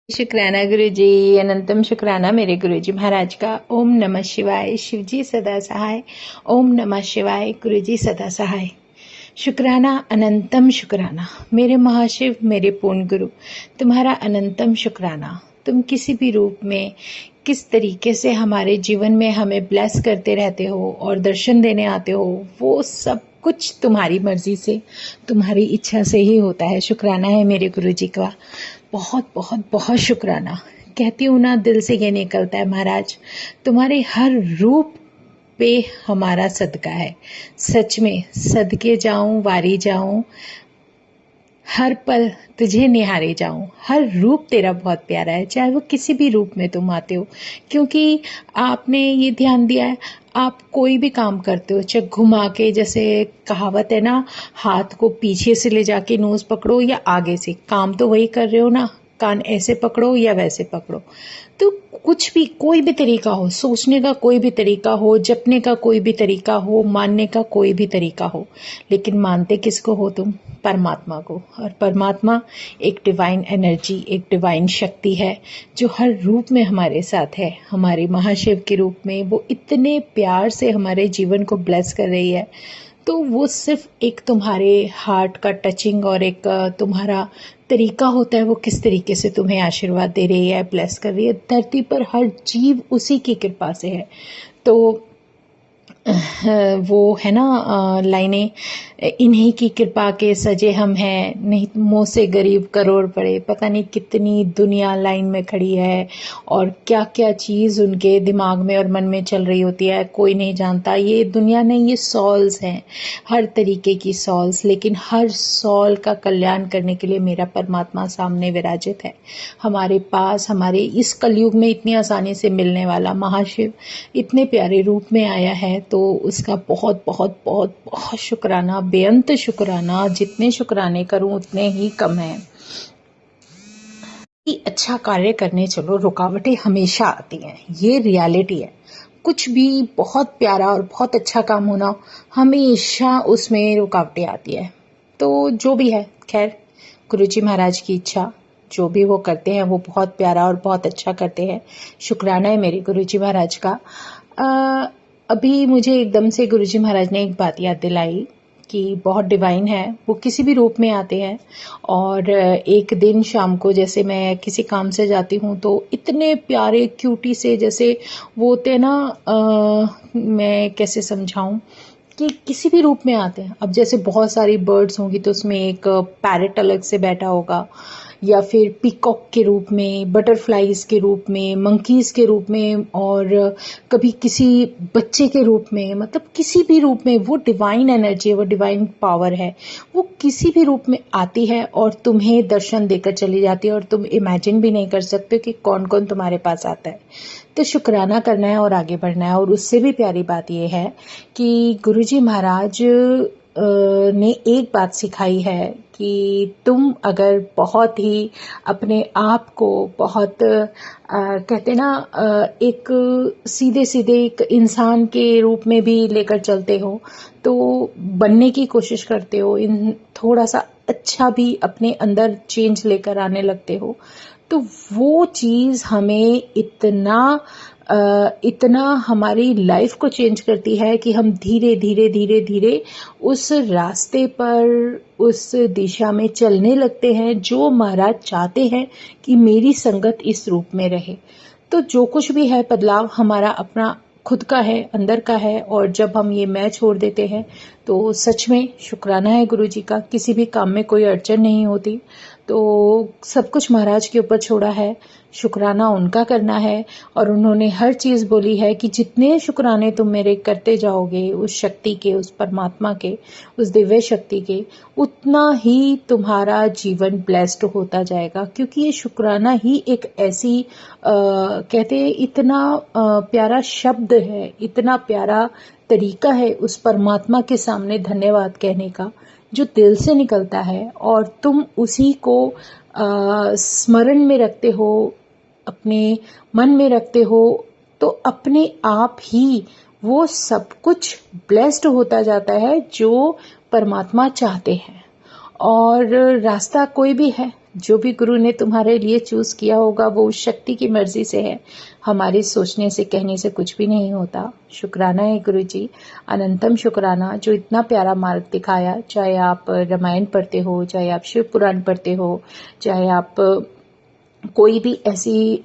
शुक्राना गुरु जी। अनंतम शुक्राना मेरे गुरु जी महाराज का। ओम नमः शिवाय। शिव जी सदा सहाय। ओम नमः शिवाय। गुरु जी सदा सहाय। शुक्राना अनंतम शुक्राना मेरे महाशिव, मेरे पूर्ण गुरु, तुम्हारा अनंतम शुक्राना। तुम किसी भी रूप में किस तरीके से हमारे जीवन में हमें ब्लेस करते रहते हो और दर्शन देने आते हो, वो सब कुछ तुम्हारी मर्जी से, तुम्हारी इच्छा से ही होता है। शुक्राना है मेरे गुरु जी का। बहुत बहुत बहुत शुक्राना। कहती हूँ ना, दिल से ये निकलता है महाराज, तुम्हारे हर रूप पे हमारा सदका है। सच में सदके जाऊं, वारी जाऊं, हर पल तुझे निहारे जाऊं। हर रूप तेरा बहुत प्यारा है, चाहे वो किसी भी रूप में तुम आते हो। क्योंकि आपने ये ध्यान दिया है, आप कोई भी काम करते हो, चाहे घुमा के, जैसे कहावत है ना, हाथ को पीछे से ले जाके नोज पकड़ो या आगे से, काम तो वही कर रहे हो ना। कान ऐसे पकड़ो या वैसे पकड़ो, तो कुछ भी, कोई भी तरीका हो, सोचने का कोई भी तरीका हो, जपने का कोई भी तरीका हो, मानने का कोई भी तरीका हो, लेकिन मानते किसको हो तुम? परमात्मा को। और परमात्मा एक डिवाइन एनर्जी, एक डिवाइन शक्ति है जो हर रूप में हमारे साथ है। हमारे महाशिव के रूप में वो इतने प्यार से हमारे जीवन को ब्लेस कर रही है। तो वो सिर्फ एक तुम्हारे हार्ट का टचिंग और एक तुम्हारा तरीका होता है, वो किस तरीके से तुम्हें आशीर्वाद दे रही है, ब्लेस कर रही है। धरती पर हर जीव उसी की कृपा से है। तो वो है ना, लाइनें, इन्हीं की कृपा के सजे हम हैं, नहीं मुँह से गरीब करोड़ पड़े। पता नहीं कितनी दुनिया लाइन में खड़ी है और क्या क्या चीज़ उनके दिमाग में और मन में चल रही होती है, कोई नहीं जानता। ये दुनिया नहीं, ये सॉल्स हैं, हर तरीके की सॉल्स, लेकिन हर सॉल का कल्याण करने के लिए मेरा परमात्मा सामने विराजित है हमारे पास। हमारे इस कलयुग में इतनी आसानी से मिलने वाला महाशिव इतने प्यारे रूप में आया है, तो उसका बहुत बहुत बहुत बहुत शुक्राना, बेअंत शुक्राना। जितने शुक्राने करूं उतने ही कम है। अच्छा कार्य करने चलो, रुकावटें हमेशा आती हैं, ये रियलिटी है। कुछ भी बहुत प्यारा और बहुत अच्छा काम होना, हमेशा उसमें रुकावटें आती है। तो जो भी है, खैर, गुरुजी महाराज की इच्छा, जो भी वो करते हैं वो बहुत प्यारा और बहुत अच्छा करते हैं। शुक्राना है मेरे गुरुजी महाराज का। अभी मुझे एकदम से गुरुजी महाराज ने एक बात याद दिलाई कि बहुत डिवाइन है, वो किसी भी रूप में आते हैं। और एक दिन शाम को जैसे मैं किसी काम से जाती हूँ, तो इतने प्यारे क्यूटी से, जैसे वो होते हैं ना, मैं कैसे समझाऊं, कि किसी भी रूप में आते हैं। अब जैसे बहुत सारी बर्ड्स होंगी तो उसमें एक पैरट अलग से बैठा होगा, या फिर पीकॉक के रूप में, बटरफ्लाइज के रूप में, मंकीज के रूप में, और कभी किसी बच्चे के रूप में। मतलब किसी भी रूप में वो डिवाइन एनर्जी है, वो डिवाइन पावर है, वो किसी भी रूप में आती है और तुम्हें दर्शन देकर चली जाती है। और तुम इमेजिन भी नहीं कर सकते कि कौन कौन तुम्हारे पास आता है। तो शुक्राना करना है और आगे बढ़ना है। और उससे भी प्यारी बात यह है कि गुरुजी महाराज ने एक बात सिखाई है कि तुम अगर बहुत ही अपने आप को बहुत कहते ना, एक सीधे सीधे एक इंसान के रूप में भी लेकर चलते हो, तो बनने की कोशिश करते हो, इन थोड़ा सा अच्छा भी अपने अंदर चेंज लेकर आने लगते हो, तो वो चीज़ हमें इतना हमारी लाइफ को चेंज करती है कि हम धीरे धीरे धीरे धीरे उस रास्ते पर, उस दिशा में चलने लगते हैं जो महाराज चाहते हैं कि मेरी संगत इस रूप में रहे। तो जो कुछ भी है बदलाव हमारा अपना खुद का है, अंदर का है। और जब हम ये मैं छोड़ देते हैं तो सच में शुक्राना है गुरु जी का। किसी भी काम में कोई अड़चन नहीं होती, तो सब कुछ महाराज के ऊपर छोड़ा है, शुक्राना उनका करना है। और उन्होंने हर चीज़ बोली है कि जितने शुक्राने तुम मेरे करते जाओगे, उस शक्ति के, उस परमात्मा के, उस दिव्य शक्ति के, उतना ही तुम्हारा जीवन ब्लेस्ड होता जाएगा। क्योंकि ये शुक्राना ही एक ऐसी कहते हैं, इतना प्यारा शब्द है, इतना प्यारा तरीका है उस परमात्मा के सामने धन्यवाद कहने का, जो दिल से निकलता है। और तुम उसी को स्मरण में रखते हो, अपने मन में रखते हो, तो अपने आप ही वो सब कुछ ब्लेस्ड होता जाता है जो परमात्मा चाहते हैं। और रास्ता कोई भी है, जो भी गुरु ने तुम्हारे लिए चूज किया होगा वो उस शक्ति की मर्जी से है, हमारे सोचने से कहने से कुछ भी नहीं होता। शुक्राना है गुरु जी, अनंतम शुक्राना जो इतना प्यारा मार्ग दिखाया। चाहे आप रामायण पढ़ते हो, चाहे आप शिव पुराण पढ़ते हो, चाहे आप कोई भी ऐसी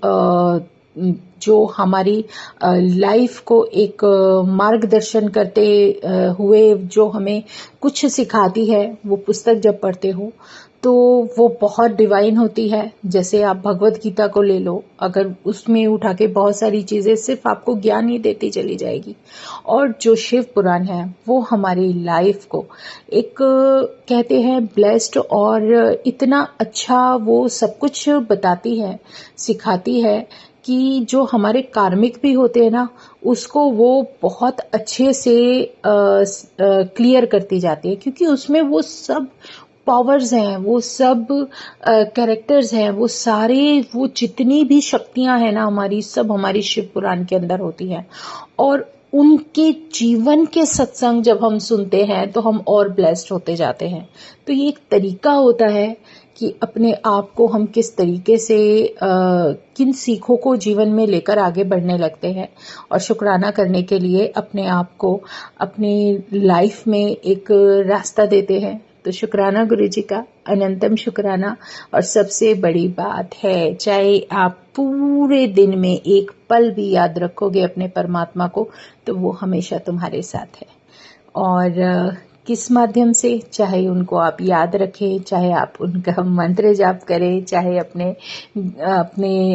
जो हमारी लाइफ को एक मार्गदर्शन करते हुए जो हमें कुछ सिखाती है, वो पुस्तक जब पढ़ते हो तो वो बहुत डिवाइन होती है। जैसे आप भगवत गीता को ले लो, अगर उसमें उठा के बहुत सारी चीजें सिर्फ आपको ज्ञान ही देती चली जाएगी। और जो शिव पुराण है वो हमारी लाइफ को एक कहते हैं ब्लेस्ड और इतना अच्छा वो सब कुछ बताती है, सिखाती है कि जो हमारे कार्मिक भी होते हैं ना, उसको वो बहुत अच्छे से क्लियर करती जाती है, क्योंकि उसमें वो सब पावर्स हैं, वो सब कैरेक्टर्स हैं, वो सारे वो जितनी भी शक्तियां हैं ना हमारी, सब हमारी शिव पुराण के अंदर होती हैं। और उनके जीवन के सत्संग जब हम सुनते हैं तो हम और ब्लेस्ड होते जाते हैं। तो ये एक तरीका होता है कि अपने आप को हम किस तरीके से किन सीखों को जीवन में लेकर आगे बढ़ने लगते हैं और शुक्राना करने के लिए अपने आप को अपनी लाइफ में एक रास्ता देते हैं। तो शुक्राना गुरु जी का, अनंतम शुक्राना। और सबसे बड़ी बात है, चाहे आप पूरे दिन में एक पल भी याद रखोगे अपने परमात्मा को, तो वो हमेशा तुम्हारे साथ है। और किस माध्यम से, चाहे उनको आप याद रखें, चाहे आप उनका मंत्र जाप करें, चाहे अपने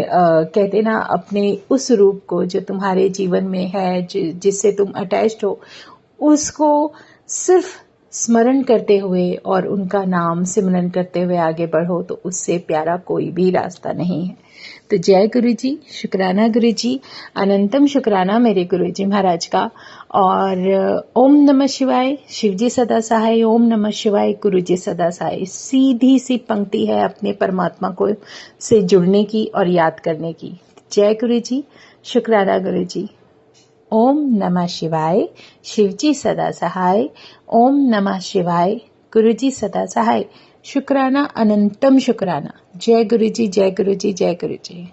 कहते ना अपने उस रूप को जो तुम्हारे जीवन में है, जिससे तुम अटैच्ड हो, उसको सिर्फ स्मरण करते हुए और उनका नाम सिमरन करते हुए आगे बढ़ो, तो उससे प्यारा कोई भी रास्ता नहीं है। तो जय गुरु जी, शुक्राना गुरु जी, अनंतम शुक्राना मेरे गुरु जी महाराज का। और ओम नमः शिवाय, शिव जी सदा सहाय, ओम नमः शिवाय, गुरु जी सदा सहाय। सीधी सी पंक्ति है अपने परमात्मा को से जुड़ने की और याद करने की। जय गुरु जी, शुक्राना गुरु जी। ओम नमः शिवाय, शिव जी सदा सहाय, ओम नमः शिवाय, गुरु जी सदा सहाय। शुक्राना, अनंतम शुक्राना। जय गुरु जी, जय गुरु जी, जय गुरु जी।